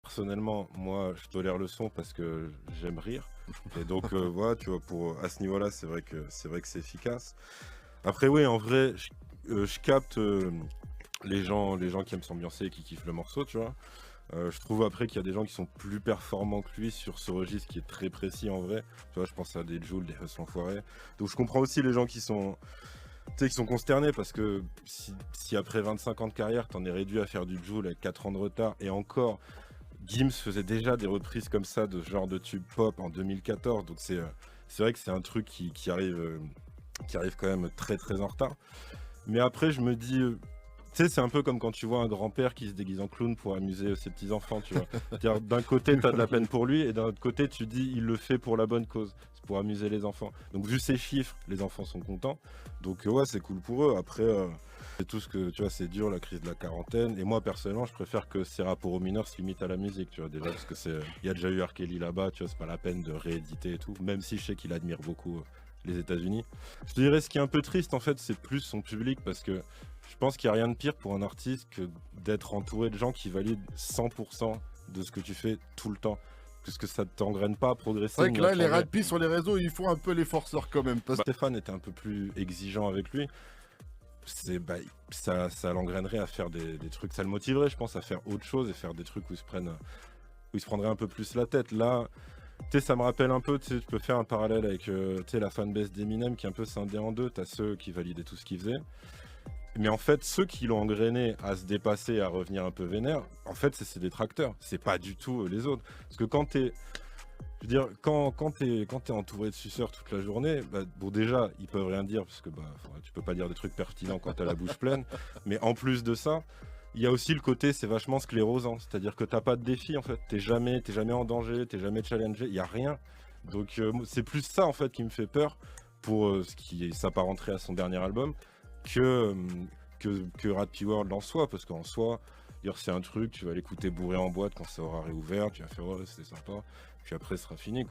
personnellement, moi, je tolère le son parce que j'aime rire. Et donc, voilà, tu vois, à ce niveau-là, c'est vrai que c'est efficace. Après, oui, en vrai, je capte les gens qui aiment s'ambiancer, qui kiffent le morceau, tu vois. Je trouve après qu'il y a des gens qui sont plus performants que lui sur ce registre qui est très précis en vrai. Tu vois, je pense à des Jul, des Hustle Enfoirés. Donc je comprends aussi les gens qui sont, tu sais, qui sont consternés parce que si après 25 ans de carrière, t'en es réduit à faire du Jul avec 4 ans de retard et encore, Gims faisait déjà des reprises comme ça de ce genre de tube pop en 2014. Donc c'est vrai que c'est un truc qui arrive quand même très très en retard. Mais après, je me dis, tu sais, c'est un peu comme quand tu vois un grand-père qui se déguise en clown pour amuser ses petits-enfants, tu vois. C'est-à-dire, d'un côté, tu as de la peine pour lui, et d'un autre côté, tu dis, il le fait pour la bonne cause, c'est pour amuser les enfants. Donc, vu ces chiffres, les enfants sont contents. Donc, ouais, c'est cool pour eux. Après, c'est tout ce que, tu vois, c'est dur, la crise de la quarantaine. Et moi, personnellement, je préfère que ces rapports aux mineurs se limitent à la musique, tu vois, déjà, parce que il y a déjà eu R. Kelly là-bas, tu vois, c'est pas la peine de rééditer et tout, même si je sais qu'il admire beaucoup les États-Unis. Je te dirais, ce qui est un peu triste, en fait, c'est plus son public, parce que je pense qu'il n'y a rien de pire pour un artiste que d'être entouré de gens qui valident 100% de ce que tu fais tout le temps. Parce que ça ne t'engraine pas à C'est progresser vrai que ni à là, les changer. radis sur les réseaux, ils font un peu les forceurs quand même. Bah, Stéphane était un peu plus exigeant avec lui. Bah, ça l'engrainerait à faire des trucs. Ça le motiverait, je pense, à faire autre chose et faire des trucs où il se prendrait un peu plus la tête. Là, tu sais, ça me rappelle un peu, tu sais, tu peux faire un parallèle avec tu sais, la fanbase d'Eminem qui est un peu scindée en deux. T'as ceux qui validaient tout ce qu'il faisait. Mais en fait, ceux qui l'ont engrainé à se dépasser, à revenir un peu vénère, en fait, c'est ses détracteurs. C'est pas du tout les autres. Parce que je veux dire, quand t'es entouré de suceurs toute la journée, bah, bon, déjà, ils peuvent rien dire, parce que bah, tu peux pas dire des trucs pertinents quand t'as la bouche pleine. Mais en plus de ça, il y a aussi le côté, c'est vachement sclérosant. C'est-à-dire que t'as pas de défi, en fait. T'es jamais en danger, t'es jamais challengé, il y a rien. Donc, c'est plus ça, en fait, qui me fait peur pour ce qui s'apparenterait à son dernier album que, euh, que Rappy World en soi, parce qu'en soi, dire c'est un truc, tu vas l'écouter bourré en boîte quand ça aura réouvert, tu vas faire ouais, c'était sympa, puis après ce sera fini.